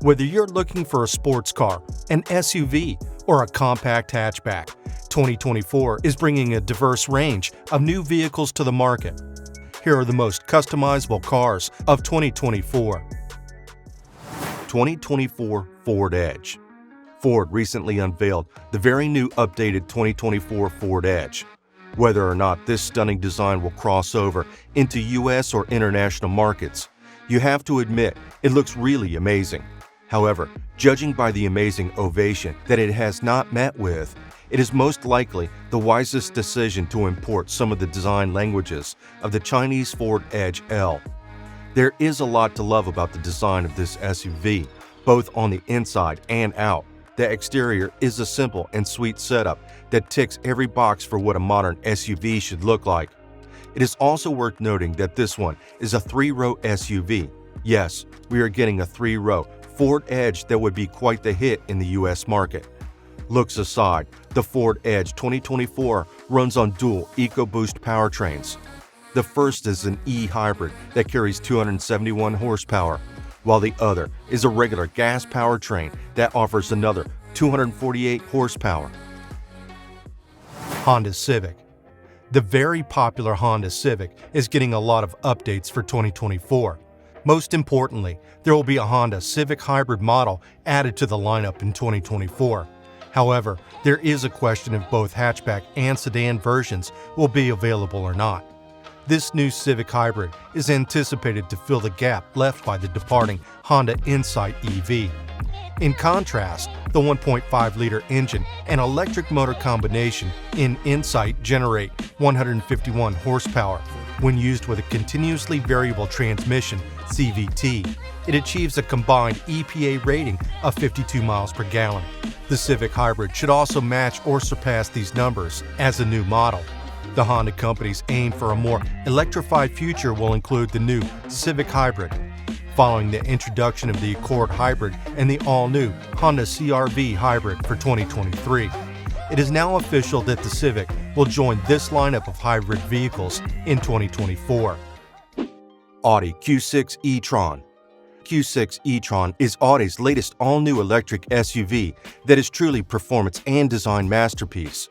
Whether you're looking for a sports car, an SUV, or a compact hatchback, 2024 is bringing a diverse range of new vehicles to the market. Here are the most customizable cars of 2024. 2024 Ford Edge. Ford recently unveiled the very new updated 2024 Ford Edge. Whether or not this stunning design will cross over into US or international markets, you have to admit it looks really amazing. However, judging by the amazing ovation that it has not met with, it is most likely the wisest decision to import some of the design languages of the Chinese Ford Edge L. There is a lot to love about the design of this SUV, both on the inside and out. The exterior is a simple and sweet setup that ticks every box for what a modern SUV should look like. It is also worth noting that this one is a 3-row SUV. Yes, we are getting a 3-row Ford Edge that would be quite the hit in the US market. Looks aside, the Ford Edge 2024 runs on dual EcoBoost powertrains. The first is an e-hybrid that carries 271 horsepower, while the other is a regular gas powertrain that offers another 248 horsepower. Honda Civic. The very popular Honda Civic is getting a lot of updates for 2024. Most importantly, there will be a Honda Civic hybrid model added to the lineup in 2024. However, there is a question if both hatchback and sedan versions will be available or not. This new Civic hybrid is anticipated to fill the gap left by the departing Honda Insight EV. In contrast, the 1.5-liter engine and electric motor combination in Insight generate 151 horsepower. When used with a continuously variable transmission (CVT), it achieves a combined EPA rating of 52 miles per gallon. The Civic Hybrid should also match or surpass these numbers as a new model. The Honda company's aim for a more electrified future will include the new Civic Hybrid, following the introduction of the Accord Hybrid and the all-new Honda CR-V Hybrid for 2023. It is now official that the Civic will join this lineup of hybrid vehicles in 2024. Audi Q6 e-tron. Q6 e-tron is Audi's latest all-new electric SUV that is truly performance and design masterpiece.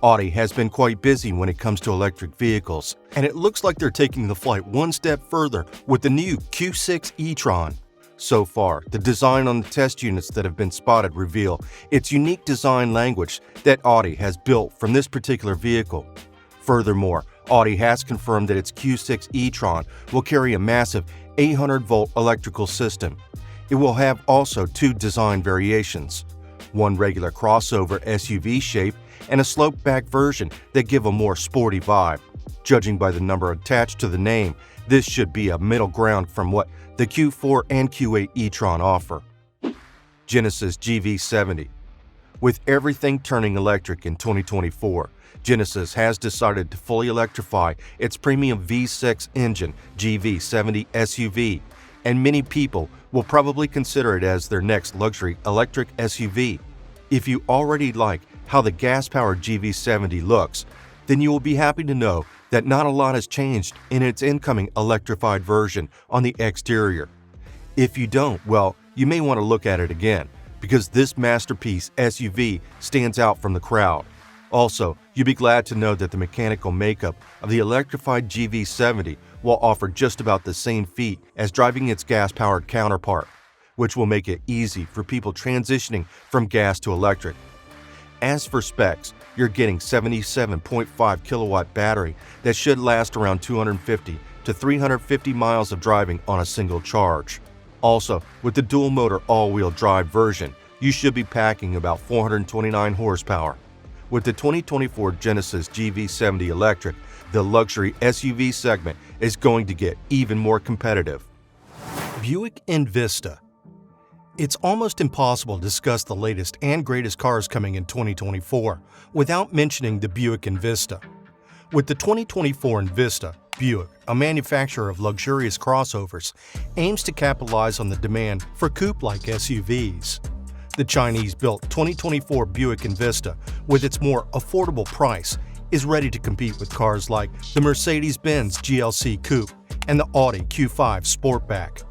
Audi has been quite busy when it comes to electric vehicles, and it looks like they're taking the flight one step further with the new Q6 e-tron. So far, the design on the test units that have been spotted reveal its unique design language that Audi has built from this particular vehicle. Furthermore, Audi has confirmed that its Q6 e-tron will carry a massive 800-volt electrical system. It will have also two design variations, one regular crossover SUV shape and a sloped-back version that give a more sporty vibe. Judging by the number attached to the name, this should be a middle ground from what the Q4 and Q8 e-tron offer. Genesis GV70. With everything turning electric in 2024, Genesis has decided to fully electrify its premium V6 engine GV70 SUV, and many people will probably consider it as their next luxury electric SUV. If you already like how the gas-powered GV70 looks, then you will be happy to know that not a lot has changed in its incoming electrified version on the exterior. If you don't, well, you may want to look at it again, because this masterpiece SUV stands out from the crowd. Also, you'll be glad to know that the mechanical makeup of the electrified GV70 will offer just about the same feat as driving its gas-powered counterpart, which will make it easy for people transitioning from gas to electric. As for specs, you're getting 77.5 kilowatt battery that should last around 250 to 350 miles of driving on a single charge. Also, with the dual motor all-wheel drive version, you should be packing about 429 horsepower. With the 2024 Genesis GV70 Electric, the luxury SUV segment is going to get even more competitive. Buick Envista. It's almost impossible to discuss the latest and greatest cars coming in 2024 without mentioning the Buick Envista. With the 2024 Envista, Buick, a manufacturer of luxurious crossovers, aims to capitalize on the demand for coupe-like SUVs. The Chinese-built 2024 Buick Envista, with its more affordable price, is ready to compete with cars like the Mercedes-Benz GLC Coupe and the Audi Q5 Sportback.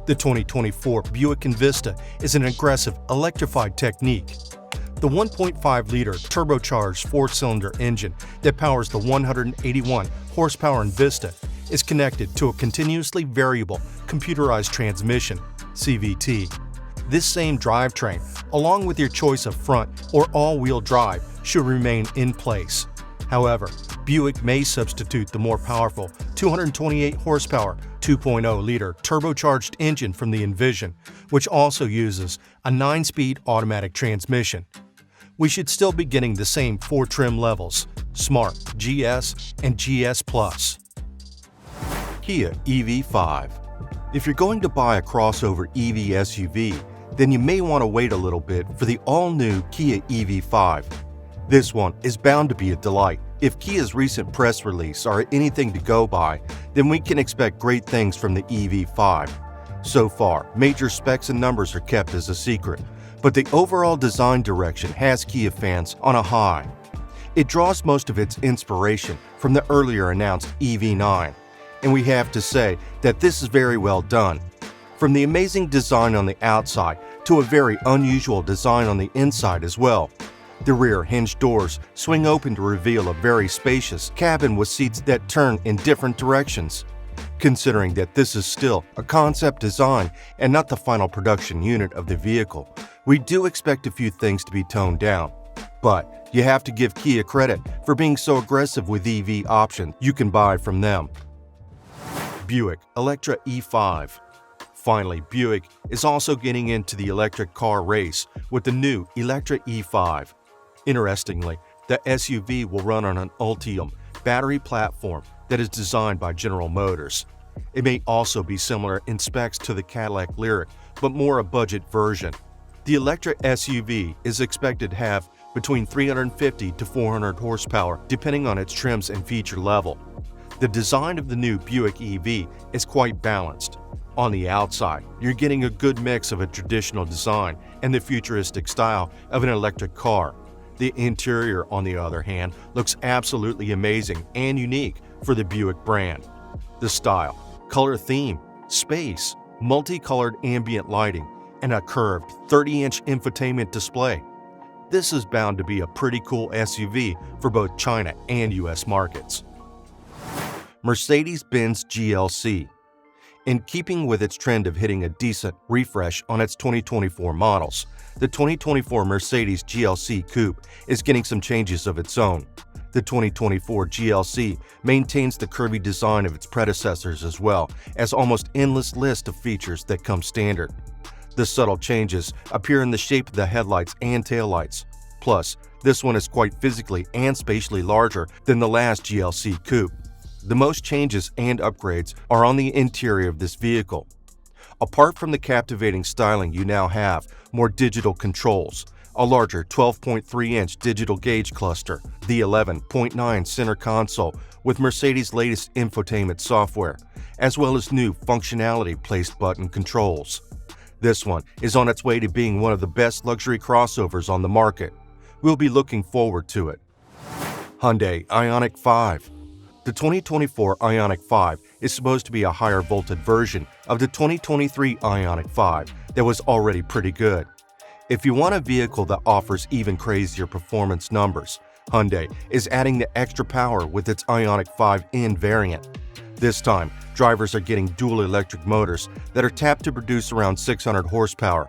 The 2024 Buick Envista is an aggressive electrified technique. The 1.5-liter turbocharged four-cylinder engine that powers the 181-horsepower Envista is connected to a continuously variable computerized transmission, CVT. This same drivetrain, along with your choice of front or all-wheel drive, should remain in place. However, Buick may substitute the more powerful 228-horsepower 2.0-liter turbocharged engine from the Envision, which also uses a 9-speed automatic transmission. We should still be getting the same 4 trim levels: Smart, GS, and GS Plus. Kia EV5. If you're going to buy a crossover EV SUV, then you may want to wait a little bit for the all-new Kia EV5. This one is bound to be a delight. If Kia's recent press release are anything to go by, then we can expect great things from the EV5. So far, major specs and numbers are kept as a secret, but the overall design direction has Kia fans on a high. It draws most of its inspiration from the earlier announced EV9, and we have to say that this is very well done. From the amazing design on the outside to a very unusual design on the inside as well. The rear hinge doors swing open to reveal a very spacious cabin with seats that turn in different directions. Considering that this is still a concept design and not the final production unit of the vehicle, we do expect a few things to be toned down. But you have to give Kia credit for being so aggressive with EV options you can buy from them. Buick Electra E5. Finally, Buick is also getting into the electric car race with the new Electra E5. Interestingly, the SUV will run on an Ultium battery platform that is designed by General Motors. It may also be similar in specs to the Cadillac Lyriq, but more a budget version. The Electra SUV is expected to have between 350 to 400 horsepower, depending on its trims and feature level. The design of the new Buick EV is quite balanced. On the outside, you're getting a good mix of a traditional design and the futuristic style of an electric car. The interior, on the other hand, looks absolutely amazing and unique for the Buick brand. The style, color theme, space, multicolored ambient lighting, and a curved 30-inch infotainment display. This is bound to be a pretty cool SUV for both China and US markets. Mercedes-Benz GLC. In keeping with its trend of hitting a decent refresh on its 2024 models, the 2024 Mercedes GLC Coupe is getting some changes of its own. The 2024 GLC maintains the curvy design of its predecessors as well as almost endless list of features that come standard. The subtle changes appear in the shape of the headlights and taillights. Plus, this one is quite physically and spatially larger than the last GLC Coupe. The most changes and upgrades are on the interior of this vehicle. Apart from the captivating styling, you now have more digital controls, a larger 12.3-inch digital gauge cluster, the 11.9 center console with Mercedes' latest infotainment software, as well as new functionality-placed button controls. This one is on its way to being one of the best luxury crossovers on the market. We'll be looking forward to it. Hyundai Ioniq 5. The 2024 Ioniq 5 is supposed to be a higher vaulted version of the 2023 Ioniq 5 that was already pretty good. If you want a vehicle that offers even crazier performance numbers, Hyundai is adding the extra power with its Ioniq 5N variant. This time, drivers are getting dual electric motors that are tapped to produce around 600 horsepower.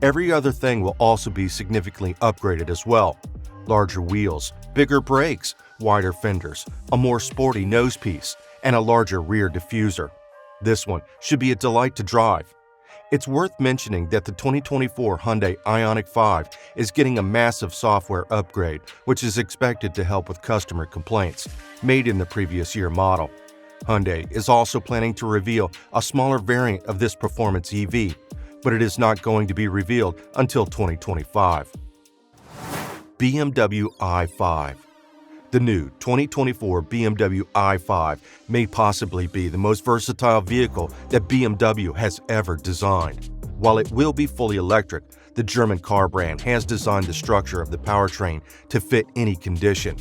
Every other thing will also be significantly upgraded as well. Larger wheels, bigger brakes, wider fenders, a more sporty nosepiece, and a larger rear diffuser. This one should be a delight to drive. It's worth mentioning that the 2024 Hyundai Ioniq 5 is getting a massive software upgrade, which is expected to help with customer complaints made in the previous year model. Hyundai is also planning to reveal a smaller variant of this performance EV, but it is not going to be revealed until 2025. BMW i5. The new 2024 BMW i5 may possibly be the most versatile vehicle that BMW has ever designed. While it will be fully electric, the German car brand has designed the structure of the powertrain to fit any condition.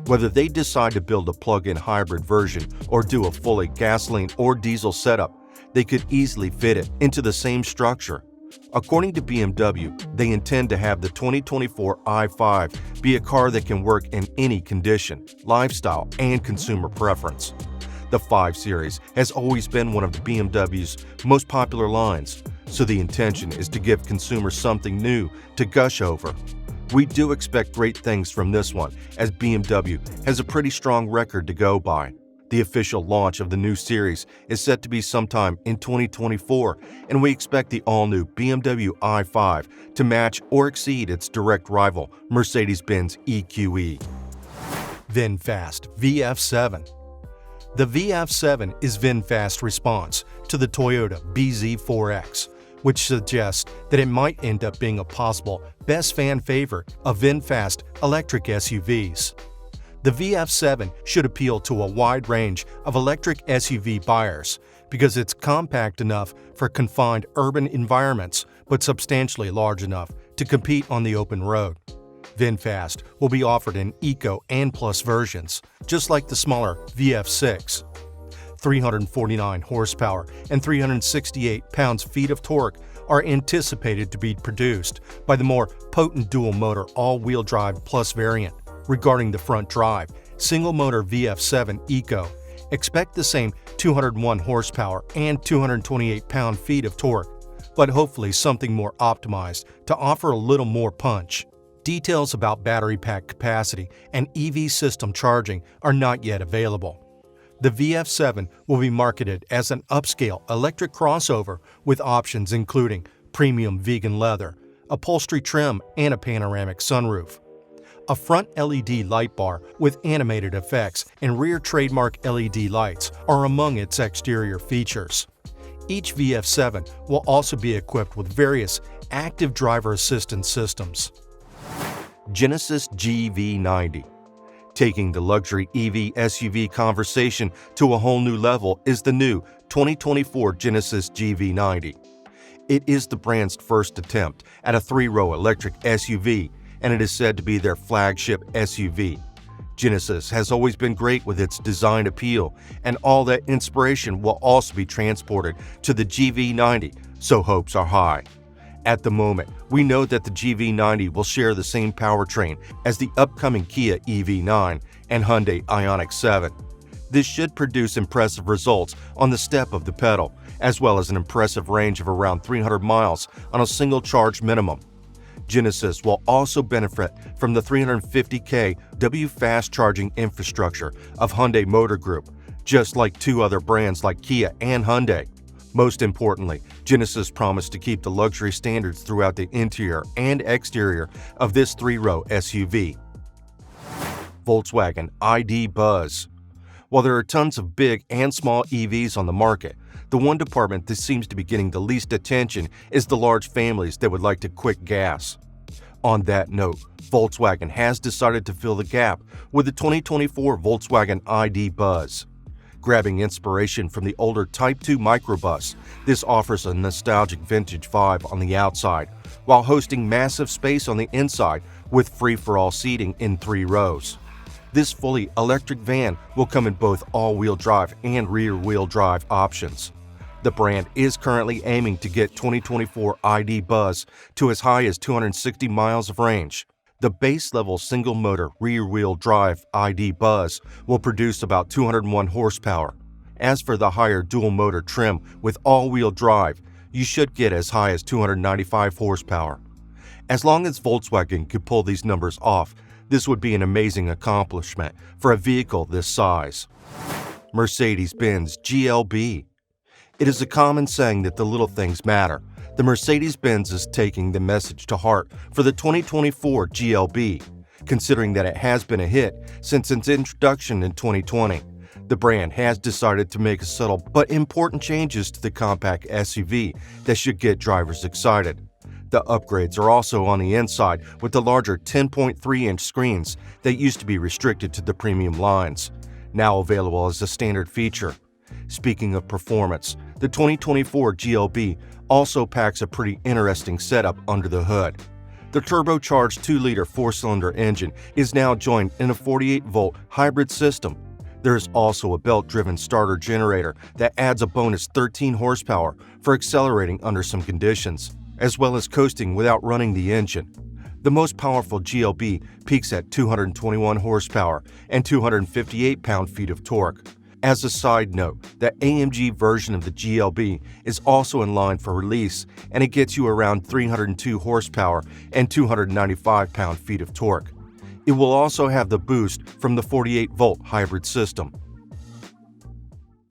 Whether they decide to build a plug-in hybrid version or do a fully gasoline or diesel setup, they could easily fit it into the same structure. According to BMW, they intend to have the 2024 i5 be a car that can work in any condition, lifestyle, and consumer preference. The 5 Series has always been one of BMW's most popular lines, so the intention is to give consumers something new to gush over. We do expect great things from this one, as BMW has a pretty strong record to go by. The official launch of the new series is set to be sometime in 2024, and we expect the all-new BMW i5 to match or exceed its direct rival, Mercedes-Benz EQE. VinFast VF7. The VF7 is VinFast's response to the Toyota bZ4X, which suggests that it might end up being a possible best fan favorite of VinFast electric SUVs. The VF7 should appeal to a wide range of electric SUV buyers because it's compact enough for confined urban environments but substantially large enough to compete on the open road. VinFast will be offered in Eco and Plus versions, just like the smaller VF6. 349 horsepower and 368 pounds-feet of torque are anticipated to be produced by the more potent dual-motor all-wheel drive Plus variant. Regarding the front drive, single-motor VF7 Eco, expect the same 201 horsepower and 228 pound-feet of torque, but hopefully something more optimized to offer a little more punch. Details about battery pack capacity and EV system charging are not yet available. The VF7 will be marketed as an upscale electric crossover with options including premium vegan leather, upholstery trim, and a panoramic sunroof. A front LED light bar with animated effects and rear trademark LED lights are among its exterior features. Each VF7 will also be equipped with various active driver assistance systems. Genesis GV90. Taking the luxury EV SUV conversation to a whole new level is the new 2024 Genesis GV90. It is the brand's first attempt at a 3-row electric SUV, and it is said to be their flagship SUV. Genesis has always been great with its design appeal, and all that inspiration will also be transported to the GV90, so hopes are high. At the moment, we know that the GV90 will share the same powertrain as the upcoming Kia EV9 and Hyundai Ioniq 7. This should produce impressive results on the step of the pedal, as well as an impressive range of around 300 miles on a single charge minimum. Genesis will also benefit from the 350 kW fast charging infrastructure of Hyundai Motor Group, just like 2 other brands like Kia and Hyundai. Most importantly, Genesis promised to keep the luxury standards throughout the interior and exterior of this 3-row SUV. Volkswagen ID Buzz. While there are tons of big and small EVs on the market, the one department that seems to be getting the least attention is the large families that would like to quick gas. On that note, Volkswagen has decided to fill the gap with the 2024 Volkswagen ID Buzz. Grabbing inspiration from the older Type 2 microbus, this offers a nostalgic vintage vibe on the outside, while hosting massive space on the inside with free-for-all seating in 3 rows. This fully electric van will come in both all-wheel drive and rear-wheel drive options. The brand is currently aiming to get 2024 ID Buzz to as high as 260 miles of range. The base-level single-motor rear-wheel drive ID Buzz will produce about 201 horsepower. As for the higher dual-motor trim with all-wheel drive, you should get as high as 295 horsepower. As long as Volkswagen could pull these numbers off, this would be an amazing accomplishment for a vehicle this size. Mercedes-Benz GLB. It is a common saying that the little things matter. The Mercedes-Benz is taking the message to heart for the 2024 GLB, considering that it has been a hit since its introduction in 2020. The brand has decided to make subtle but important changes to the compact SUV that should get drivers excited. The upgrades are also on the inside with the larger 10.3-inch screens that used to be restricted to the premium lines, now available as a standard feature. Speaking of performance, the 2024 GLB also packs a pretty interesting setup under the hood. The turbocharged 2-liter 4-cylinder engine is now joined in a 48-volt hybrid system. There is also a belt-driven starter generator that adds a bonus 13 horsepower for accelerating under some conditions, as well as coasting without running the engine. The most powerful GLB peaks at 221 horsepower and 258 pound-feet of torque. As a side note, the AMG version of the GLB is also in line for release, and it gets you around 302 horsepower and 295 pound-feet of torque. It will also have the boost from the 48-volt hybrid system.